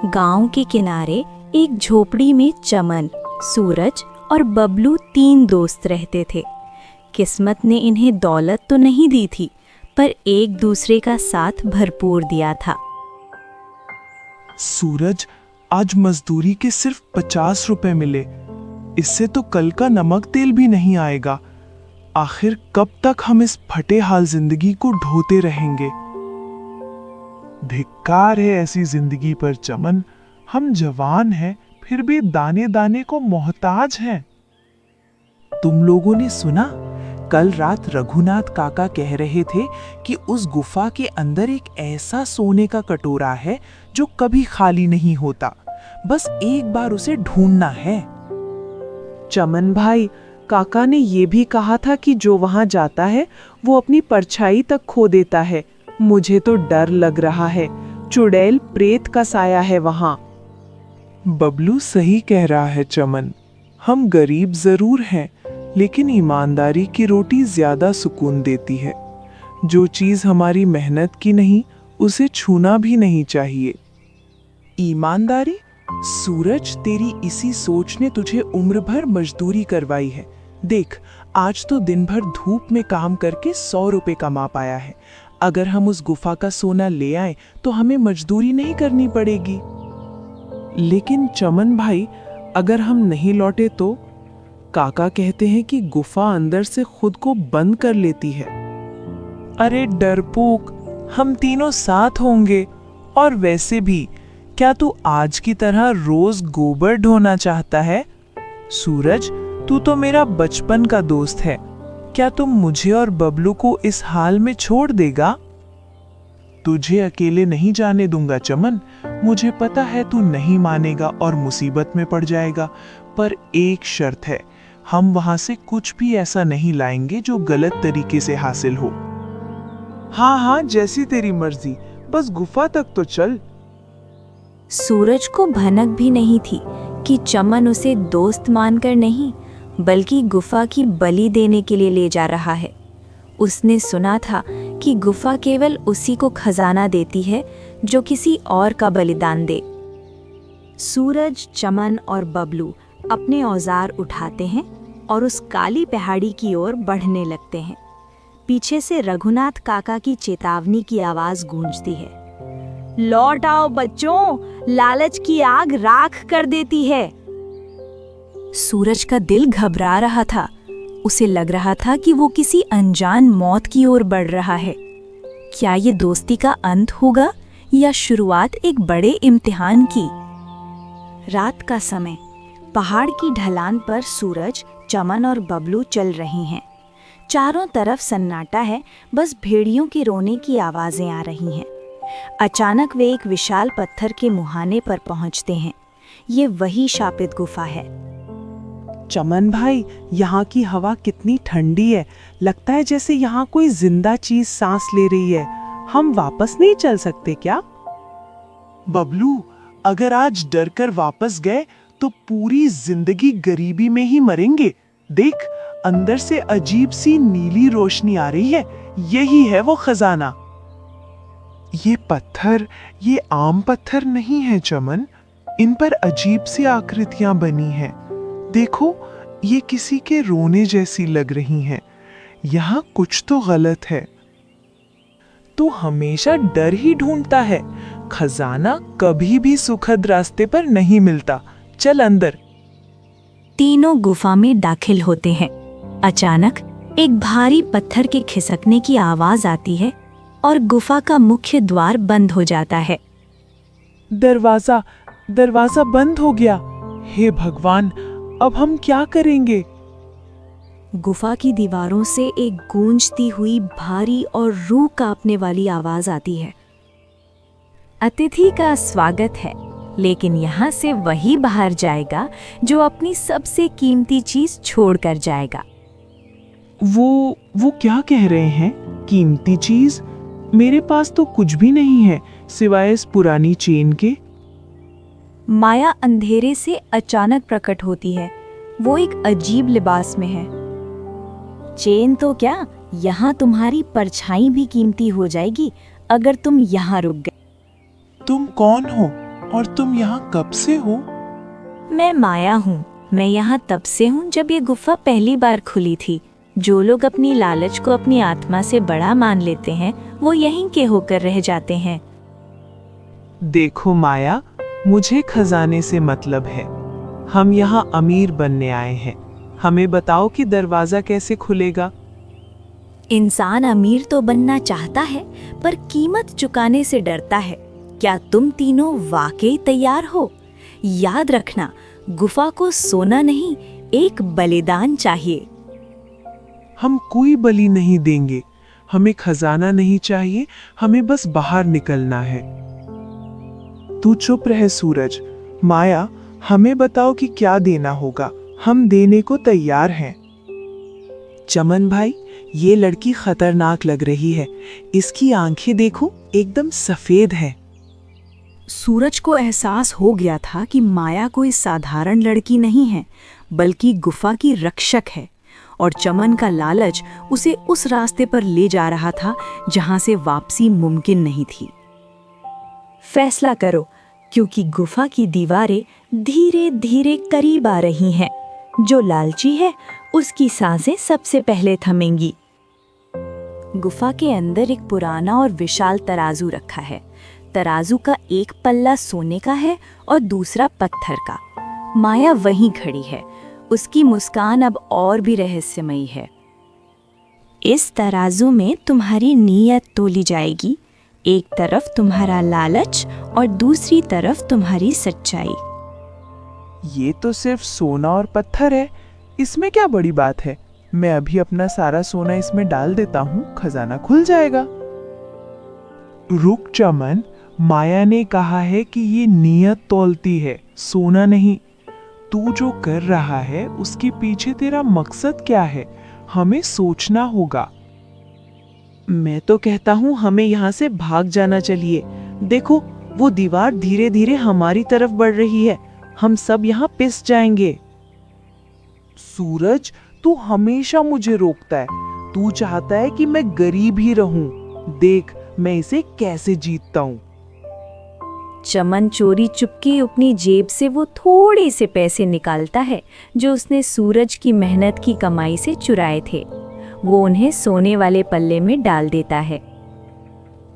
गांव के किनारे एक झोपड़ी में चमन, सूरज और बबलू 3 दोस्त रहते थे। किस्मत ने इन्हें दौलत तो नहीं दी थी, पर एक दूसरे का साथ भरपूर दिया था। सूरज, आज मजदूरी के सिर्फ 50 रुपए मिले। इससे तो कल का नमक तेल भी नहीं आएगा। आखिर कब तक हम इस फटे हाल जिंदगी को ढोते रहेंगे? धिक्कार है ऐसी जिंदगी पर चमन। हम जवान हैं, फिर भी दाने दाने को मोहताज हैं। तुम लोगों ने सुना? कल रात रघुनाथ काका कह रहे थे कि उस गुफा के अंदर एक ऐसा सोने का कटोरा है जो कभी खाली नहीं होता। बस एक बार उसे ढूंढना है। चमन भाई, काका ने ये भी कहा था कि जो वहां जाता है वो अपनी परछाई तक खो देता है। मुझे तो डर लग रहा है। चुड़ैल प्रेत का साया है वहां। बबलू सही कह रहा है चमन। हम गरीब जरूर हैं, लेकिन ईमानदारी की रोटी ज्यादा सुकून देती है। जो चीज हमारी मेहनत की नहीं, उसे छूना भी नहीं चाहिए। ईमानदारी? सूरज, तेरी इसी सोच ने तुझे उम्र भर मजदूरी करवाई है। देख, आज तो दिन भर धूप में काम करके 100 रुपए कमा पाया है। अगर हम उस गुफा का सोना ले आए तो हमें मजदूरी नहीं करनी पड़ेगी। लेकिन चमन भाई, अगर हम नहीं लौटे तो? काका कहते हैं कि गुफा अंदर से खुद को बंद कर लेती है। अरे डरपोक, हम तीनों साथ होंगे। और वैसे भी, क्या तू आज की तरह रोज गोबर ढोना चाहता है? सूरज, तू तो मेरा बचपन का दोस्त है। क्या तुम मुझे और बबलू को इस हाल में छोड़ देगा? तुझे अकेले नहीं जाने दूंगा चमन। मुझे पता है तू नहीं मानेगा और मुसीबत में पड़ जाएगा, पर एक शर्त है। हम वहां से कुछ भी ऐसा नहीं लाएंगे जो गलत तरीके से हासिल हो। हाँ हाँ, जैसी तेरी मर्जी, बस गुफा तक तो चल। सूरज को भनक भी नहीं थी कि चमन उसे दोस्त मानकर नहीं, बल्कि गुफा की बलि देने के लिए ले जा रहा है। उसने सुना था कि गुफा केवल उसी को खजाना देती है जो किसी और का बलिदान दे। सूरज, चमन और बबलू अपने औजार उठाते हैं और उस काली पहाड़ी की ओर बढ़ने लगते हैं। पीछे से रघुनाथ काका की चेतावनी की आवाज गूंजती है। लौट आओ बच्चों, लालच की आग राख कर देती है। सूरज का दिल घबरा रहा था। उसे लग रहा था कि वो किसी अनजान मौत की ओर बढ़ रहा है। क्या ये दोस्ती का अंत होगा या शुरुआत एक बड़े इम्तिहान की? रात का समय, पहाड़ की ढलान पर सूरज, चमन और बबलू चल रही हैं। चारों तरफ सन्नाटा है, बस भेड़ियों के रोने की आवाजें आ रही हैं। अचानक वे एक विशाल पत्थर के मुहाने पर पहुंचते हैं। ये वही शापित गुफा है। चमन भाई, यहाँ की हवा कितनी ठंडी है। लगता है जैसे यहाँ कोई जिंदा चीज सांस ले रही है। हम वापस नहीं चल सकते क्या? बबलू, अगर आज डर कर वापस गए तो पूरी जिंदगी गरीबी में ही मरेंगे। देख, अंदर से अजीब सी नीली रोशनी आ रही है। यही है वो खजाना। ये पत्थर, ये आम पत्थर नहीं है चमन। इन पर अजीब सी आकृतियां बनी हैं। देखो, ये किसी के रोने जैसी लग रही हैं। यहाँ कुछ तो गलत है। तू हमेशा डर ही ढूंढता है। खजाना कभी भी सुखद रास्ते पर नहीं मिलता। चल अंदर। तीनों गुफा में दाखिल होते हैं। अचानक एक भारी पत्थर के खिसकने की आवाज आती है और गुफा का मुख्य द्वार बंद हो जाता है। दरवाजा बंद हो गया। हे भगवान, अब हम क्या करेंगे? गुफा की दीवारों से एक गूंजती हुई भारी और रूह कांपने वाली आवाज आती है। अतिथि का स्वागत है, लेकिन यहाँ से वही बाहर जाएगा जो अपनी सबसे कीमती चीज छोड़कर जाएगा। वो क्या कह रहे हैं? कीमती चीज? मेरे पास तो कुछ भी नहीं है सिवाय इस पुरानी चेन के। माया अंधेरे से अचानक प्रकट होती है। वो एक अजीब लिबास में है। चेन तो क्या, यहाँ तुम्हारी परछाई भी कीमती हो जाएगी अगर तुम यहाँ रुक गए। तुम कौन हो और तुम यहाँ कब से हो? मैं माया हूँ। मैं यहाँ तब से हूँ जब ये गुफा पहली बार खुली थी। जो लोग अपनी लालच को अपनी आत्मा से बड़ा मान लेते हैं वो यहीं के होकर रह जाते हैं। देखो माया, मुझे खजाने से मतलब है। हम यहाँ अमीर बनने आए हैं। हमें बताओ कि दरवाजा कैसे खुलेगा। इंसान अमीर तो बनना चाहता है पर कीमत चुकाने से डरता है। क्या तुम तीनों वाकई तैयार हो? याद रखना, गुफा को सोना नहीं, एक बलिदान चाहिए। हम कोई बलि नहीं देंगे। हमें खजाना नहीं चाहिए, हमें बस बाहर निकलना है। तू चुप रहे सूरज। माया, हमें बताओ कि क्या देना होगा। हम देने को तैयार हैं। चमन भाई, ये लड़की खतरनाक लग रही है। इसकी आंखें देखो, एकदम सफेद है। सूरज को एहसास हो गया था कि माया कोई साधारण लड़की नहीं है, बल्कि गुफा की रक्षक है, और चमन का लालच उसे उस रास्ते पर ले जा रहा था जहां से वापसी मुमकिन नहीं थी। फैसला करो, क्योंकि गुफा की दीवारें धीरे धीरे करीब आ रही हैं। जो लालची है उसकी सांसें सबसे पहले थमेंगी। गुफा के अंदर एक पुराना और विशाल तराजू रखा है। तराजू का एक पल्ला सोने का है और दूसरा पत्थर का। माया वहीं खड़ी है। उसकी मुस्कान अब और भी रहस्यमयी है। इस तराजू में तुम्हारी नीयत तोली जाएगी। एक तरफ तुम्हारा लालच और दूसरी तरफ तुम्हारी सच्चाई। ये तो सिर्फ सोना और पत्थर है, इसमें क्या बड़ी बात है। मैं अभी अपना सारा सोना इसमें डाल देता हूँ, खजाना खुल जाएगा। रुक चमन, माया ने कहा है कि ये नियत तौलती है, सोना नहीं। तू जो कर रहा है उसके पीछे तेरा मकसद क्या है? हमें सोचना होगा। मैं तो कहता हूँ हमें यहाँ से भाग जाना चाहिए। देखो, वो दीवार धीरे धीरे हमारी तरफ बढ़ रही है। हम सब यहाँ पिस जाएंगे। सूरज, तू हमेशा मुझे रोकता है। तू चाहता है कि मैं गरीब ही रहूं। देख, मैं इसे कैसे जीतता हूँ। चमन चोरी चुपके अपनी जेब से वो थोड़े से पैसे निकालता है जो उसने सूरज की मेहनत की कमाई से चुराए थे। वो उन्हें सोने वाले पल्ले में डाल देता है।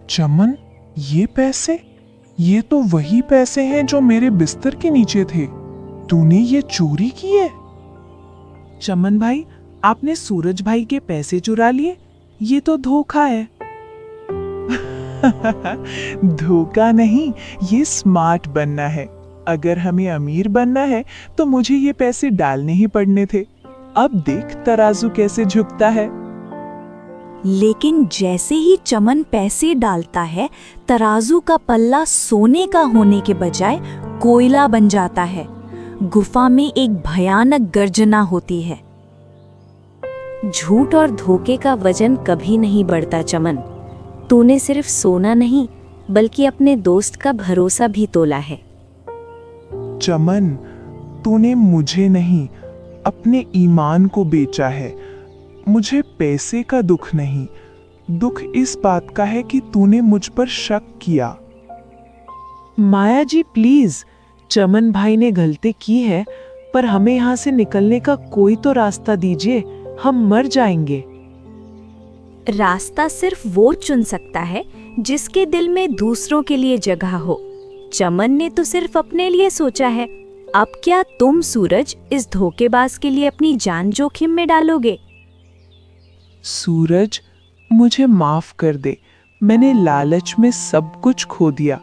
चमन, ये पैसे? ये तो वही पैसे हैं जो मेरे बिस्तर के नीचे थे। तूने ये चोरी किए? चमन भाई, आपने सूरज भाई के पैसे चुरा लिए? ये तो धोखा है। धोखा नहीं, ये स्मार्ट बनना है। अगर हमें अमीर बनना है तो मुझे ये पैसे डालने ही पड़ने थे। अब देख तराजू कैसे झुकता है। लेकिन जैसे ही चमन पैसे डालता है, तराजू का पल्ला सोने का होने के बजाय कोयला बन जाता है। गुफा में एक भयानक गर्जना होती है। झूठ और धोखे का वजन कभी नहीं बढ़ता चमन। तूने सिर्फ सोना नहीं बल्कि अपने दोस्त का भरोसा भी तोला है। चमन, तूने मुझे नहीं, अपने ईमान को बेचा है। मुझे पैसे का दुख नहीं, दुख इस बात का है कि तूने मुझ पर शक किया। माया जी प्लीज, चमन भाई ने गलती की है, पर हमें यहाँ से निकलने का कोई तो रास्ता दीजिए। हम मर जाएंगे। रास्ता सिर्फ वो चुन सकता है जिसके दिल में दूसरों के लिए जगह हो। चमन ने तो सिर्फ अपने लिए सोचा है। अब क्या तुम सूरज इस धोखेबाज के लिए अपनी जान जोखिम में डालोगे? सूरज, मुझे माफ कर दे। मैंने लालच में सब कुछ खो दिया।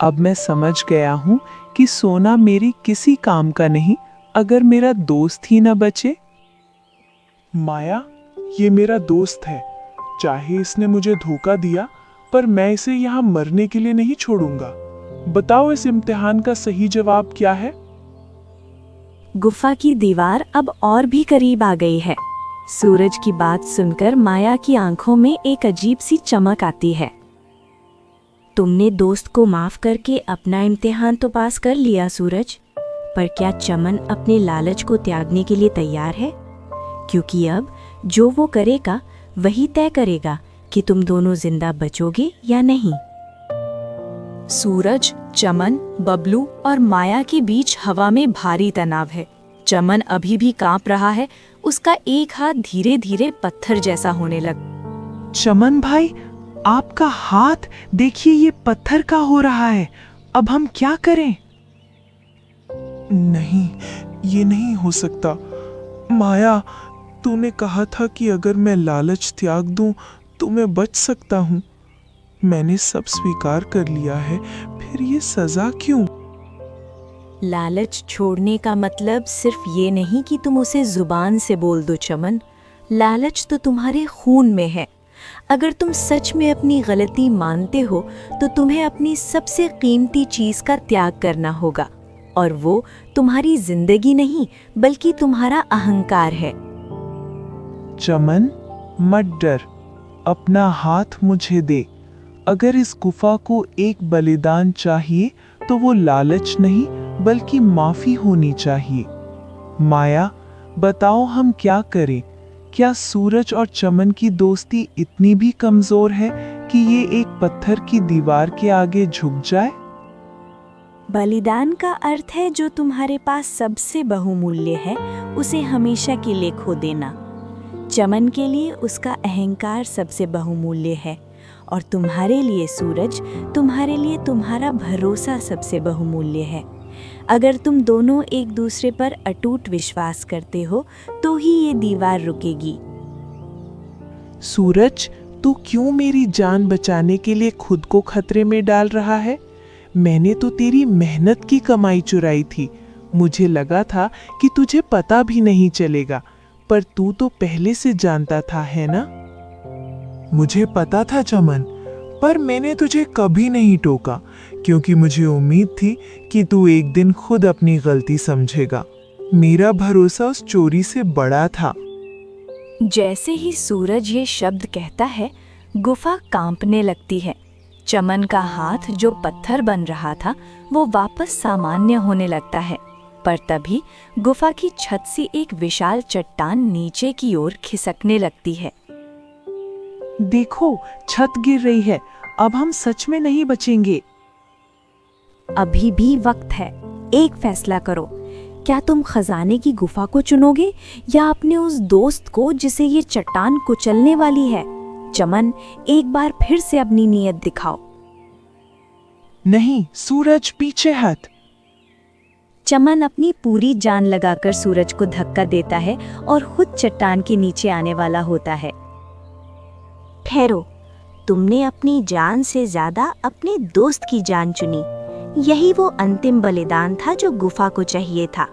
अब मैं समझ गया हूँ कि सोना मेरी किसी काम का नहीं अगर मेरा दोस्त ही न बचे। माया, ये मेरा दोस्त है। चाहे इसने मुझे धोखा दिया, पर मैं इसे यहाँ मरने के लिए नहीं छोड़ूंगा। बताओ इस इम्तिहान का सही जवाब क्या है? गुफा की दीवार अब और भी करीब आ गई है। सूरज की बात सुनकर माया की आंखों में एक अजीब सी चमक आती है। तुमने दोस्त को माफ करके अपना इम्तिहान तो पास कर लिया सूरज, पर क्या चमन अपने लालच को त्यागने के लिए तैयार है? क्योंकि अब जो वो करेगा वही तय करेगा कि तुम दोनों जिंदा बचोगे या नहीं। सूरज, चमन, बबलू और माया के बीच हवा में भारी तनाव है। चमन अभी भी कांप रहा है, उसका एक हाथ धीरे धीरे पत्थर जैसा होने लग। चमन भाई, आपका हाथ देखिए, ये पत्थर का हो रहा है। अब हम क्या करें? नहीं, ये नहीं हो सकता। माया, तूने कहा था कि अगर मैं लालच त्याग दूं तो मैं बच सकता हूं। मैंने सब स्वीकार कर लिया है, फिर ये सजा क्यों? लालच छोड़ने का मतलब सिर्फ ये नहीं कि तुम उसे जुबान से बोल दो चमन। लालच तो तुम्हारे खून में है। अगर तुम सच में अपनी गलती मानते हो तो तुम्हें अपनी सबसे कीमती चीज का त्याग करना होगा, और वो तुम्हारी जिंदगी नहीं बल्कि तुम्हारा अहंकार है। चमन, मत डर, अपना हाथ मुझे दे। अगर इस गुफा को एक बलिदान चाहिए तो वो लालच नहीं बल्कि माफी होनी चाहिए। माया, बताओ हम क्या करें? क्या सूरज और चमन की दोस्ती इतनी भी कमजोर है कि ये एक पत्थर की दीवार के आगे झुक जाए? बलिदान का अर्थ है जो तुम्हारे पास सबसे बहुमूल्य है उसे हमेशा के लिए खो देना। चमन के लिए उसका अहंकार सबसे बहुमूल्य है, और तुम्हारे लिए सूरज, तुम्हारे लिए तुम्हारा भरोसा सबसे बहुमूल्य है। अगर तुम दोनों एक दूसरे पर अटूट विश्वास करते हो तो ही ये दीवार रुकेगी। सूरज, तू क्यों मेरी जान बचाने के लिए खुद को खतरे में डाल रहा है? मैंने तो तेरी मेहनत की कमाई चुराई थी। मुझे लगा था कि तुझे पता भी नहीं चलेगा, पर तू तो पहले से जानता था, है ना? मुझे पता था चमन, पर मैंने तुझे कभी नहीं टोका, क्योंकि मुझे उम्मीद थी कि तू एक दिन खुद अपनी गलती समझेगा। मेरा भरोसा उस चोरी से बड़ा था। जैसे ही सूरज ये शब्द कहता है, गुफा कांपने लगती है। चमन का हाथ जो पत्थर बन रहा था वो वापस सामान्य होने लगता है, पर तभी गुफा की छत से एक विशाल चट्टान नीचे की ओर खिसकने लगती है। देखो, छत गिर रही है। अब हम सच में नहीं बचेंगे। अभी भी वक्त है, एक फैसला करो। क्या तुम खजाने की गुफा को चुनोगे या अपने उस दोस्त को जिसे ये चट्टान कुचलने वाली है? चमन, एक बार फिर से अपनी नीयत दिखाओ। नहीं सूरज, पीछे हट। चमन अपनी पूरी जान लगाकर सूरज को धक्का देता है और खुद चट्टान के नीचे आने वाला होता है। ठहरो, तुमने अपनी जान से ज्यादा अपने दोस्त की जान चुनी। यही वो अंतिम बलिदान था जो गुफा को चाहिए था।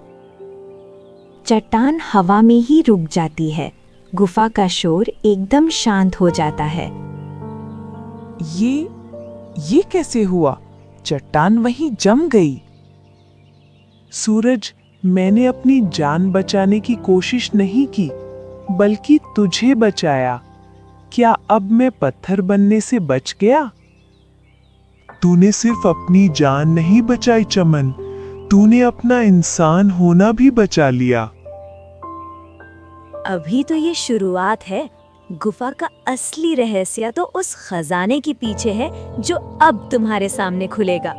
चट्टान हवा में ही रुक जाती है। गुफा का शोर एकदम शांत हो जाता है। ये कैसे हुआ? चट्टान वहीं जम गई। सूरज, मैंने अपनी जान बचाने की कोशिश नहीं की, बल्कि तुझे बचाया। क्या अब मैं पत्थर बनने से बच गया? तूने सिर्फ अपनी जान नहीं बचाई चमन, तूने अपना इंसान होना भी बचा लिया। अभी तो ये शुरुआत है। गुफा का असली रहस्य तो उस खजाने के पीछे है जो अब तुम्हारे सामने खुलेगा।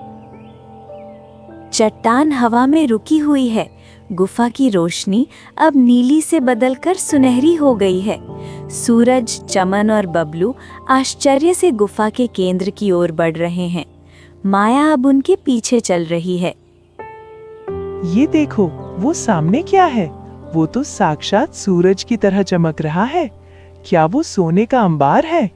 चट्टान हवा में रुकी हुई है। गुफा की रोशनी अब नीली से बदलकर सुनहरी हो गई है। सूरज, चमन और बबलू आश्चर्य से गुफा के केंद्र की ओर बढ़ रहे हैं। माया अब उनके पीछे चल रही है। ये देखो, वो सामने क्या है? वो तो साक्षात सूरज की तरह चमक रहा है। क्या वो सोने का अंबार है?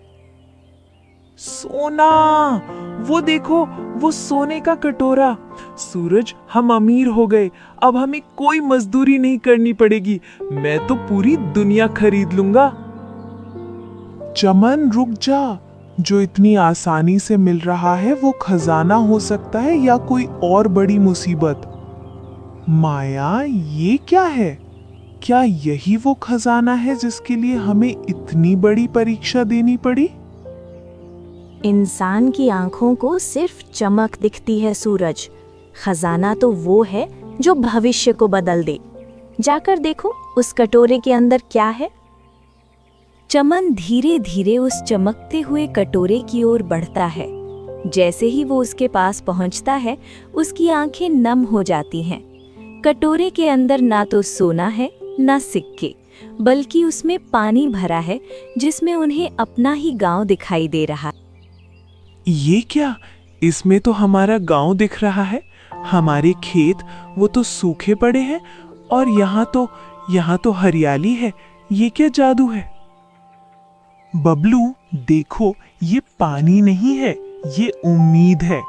सोना! वो देखो, वो सोने का कटोरा। सूरज, हम अमीर हो गए। अब हमें कोई मजदूरी नहीं करनी पड़ेगी। मैं तो पूरी दुनिया खरीद लूंगा। चमन, रुक जा। जो इतनी आसानी से मिल रहा है वो खजाना हो सकता है या कोई और बड़ी मुसीबत। माया, ये क्या है? क्या यही वो खजाना है जिसके लिए हमें इतनी बड़ी परीक्षा देनी पड़ी? इंसान की आंखों को सिर्फ चमक दिखती है सूरज। खजाना तो वो है जो भविष्य को बदल दे। जाकर देखो उस कटोरे के अंदर क्या है। चमन धीरे धीरे उस चमकते हुए कटोरे की ओर बढ़ता है। जैसे ही वो उसके पास पहुंचता है, उसकी आंखें नम हो जाती हैं। कटोरे के अंदर ना तो सोना है ना सिक्के, बल्कि उसमें पानी भरा है जिसमें उन्हें अपना ही गांव दिखाई दे रहा है। ये क्या? इसमें तो हमारा गांव दिख रहा है। हमारे खेत वो तो सूखे पड़े हैं और यहाँ तो हरियाली है। ये क्या जादू है? बबलू देखो, ये पानी नहीं है, ये उम्मीद है।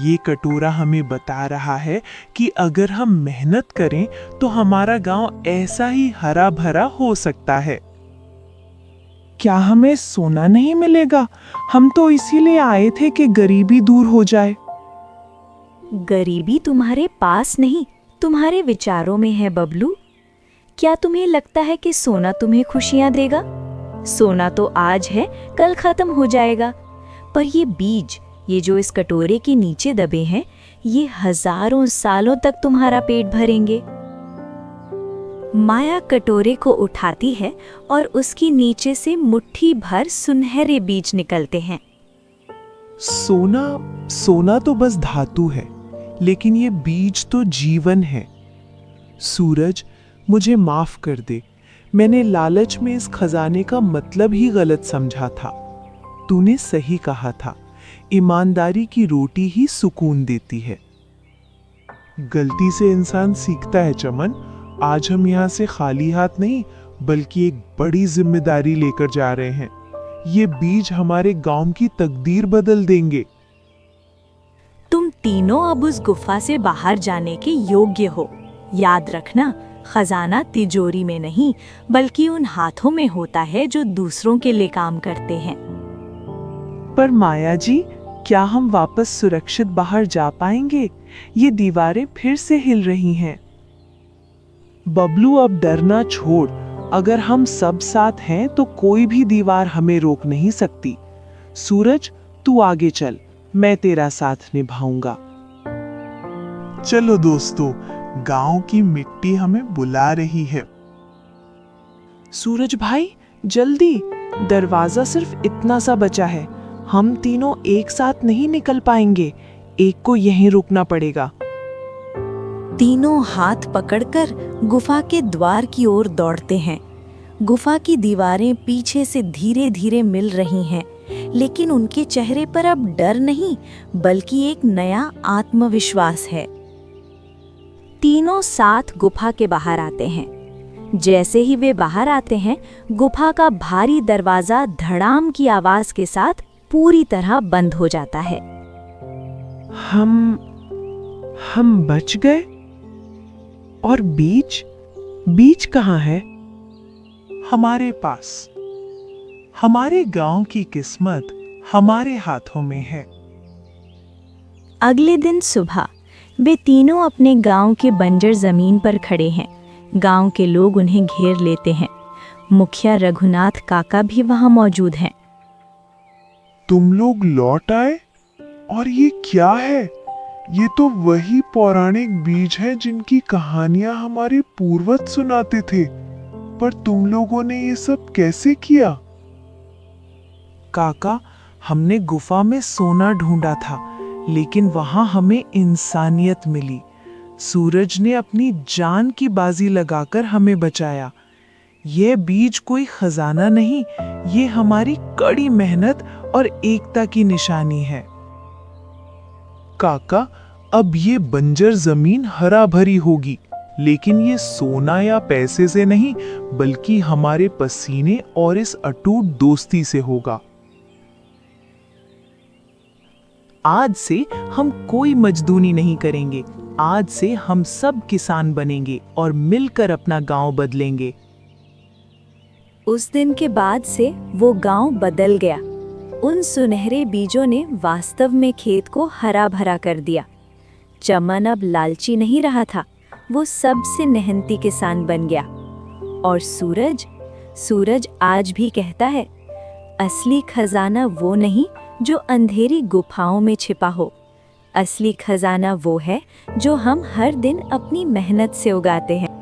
ये कटोरा हमें बता रहा है कि अगर हम मेहनत करें तो हमारा गांव ऐसा ही हरा भरा हो सकता है। क्या हमें सोना नहीं मिलेगा? हम तो इसीलिए आए थे कि गरीबी दूर हो जाए। गरीबी तुम्हारे पास नहीं, तुम्हारे विचारों में है बबलू। क्या तुम्हें लगता है कि सोना तुम्हें खुशियां देगा? सोना तो आज है, कल खत्म हो जाएगा। पर ये बीज, ये जो इस कटोरे के नीचे दबे हैं, ये हजारों सालों तक तुम्हारा पेट भरेंगे। माया कटोरे को उठाती है और उसकी नीचे से मुट्ठी भर सुनहरे बीज निकलते हैं। सोना तो बस धातु है, लेकिन ये बीज तो जीवन है। सूरज, मुझे माफ कर दे। मैंने लालच में इस खजाने का मतलब ही गलत समझा था। तूने सही कहा था, ईमानदारी की रोटी ही सुकून देती है। गलती से इंसान सीखता है चमन। आज हम यहाँ से खाली हाथ नहीं, बल्कि एक बड़ी जिम्मेदारी लेकर जा रहे हैं। ये बीज हमारे गांव की तकदीर बदल देंगे। तुम तीनों अब उस गुफा से बाहर जाने के योग्य हो। याद रखना, खजाना तिजोरी में नहीं, बल्कि उन हाथों में होता है जो दूसरों के लिए काम करते हैं। पर माया जी, क्या हम वापस सुरक्षित बाहर जा पाएंगे? ये दीवारें फिर से हिल रही हैं। बबलू, अब डरना छोड़। अगर हम सब साथ हैं तो कोई भी दीवार हमें रोक नहीं सकती। सूरज, तू आगे चल, मैं तेरा साथ निभाऊंगा। चलो दोस्तों, गांव की मिट्टी हमें बुला रही है। सूरज भाई, जल्दी, दरवाजा सिर्फ इतना सा बचा है। हम तीनों एक साथ नहीं निकल पाएंगे, एक को यहीं रुकना पड़ेगा। तीनों हाथ पकड़कर गुफा के द्वार की ओर दौड़ते हैं। गुफा की दीवारें पीछे से धीरे धीरे मिल रही हैं, लेकिन उनके चेहरे पर अब डर नहीं, बल्कि एक नया आत्मविश्वास है। तीनों साथ गुफा के बाहर आते हैं। जैसे ही वे बाहर आते हैं, गुफा का भारी दरवाजा धड़ाम की आवाज के साथ पूरी तरह बंद हो जाता है। हम बच गए? और बीज कहाँ है? हमारे पास। हमारे गांव की किस्मत हमारे हाथों में है। अगले दिन सुबह वे तीनों अपने गांव के बंजर जमीन पर खड़े हैं। गांव के लोग उन्हें घेर लेते हैं। मुखिया रघुनाथ काका भी वहां मौजूद हैं। तुम लोग लौट आए? और ये क्या है? ये तो वही पौराणिक बीज है जिनकी कहानियां हमारे पूर्वज सुनाते थे। पर तुम लोगों ने ये सब कैसे किया? काका, हमने गुफा में सोना ढूंढा था, लेकिन वहां हमें इंसानियत मिली। सूरज ने अपनी जान की बाजी लगाकर हमें बचाया। ये बीज कोई खजाना नहीं, ये हमारी कड़ी मेहनत और एकता की निशानी है। काका, अब ये बंजर जमीन हरा भरी होगी, लेकिन ये सोना या पैसे से नहीं, बल्कि हमारे पसीने और इस अटूट दोस्ती से होगा। आज से हम कोई मजदूरी नहीं करेंगे। आज से हम सब किसान बनेंगे और मिलकर अपना गांव बदलेंगे। उस दिन के बाद से वो गांव बदल गया। उन सुनहरे बीजों ने वास्तव में खेत को हरा भरा कर दिया। चमन अब लालची नहीं रहा था, वो सबसे मेहनती किसान बन गया। और सूरज आज भी कहता है, असली खजाना वो नहीं जो अंधेरी गुफाओं में छिपा हो। असली खजाना वो है जो हम हर दिन अपनी मेहनत से उगाते हैं।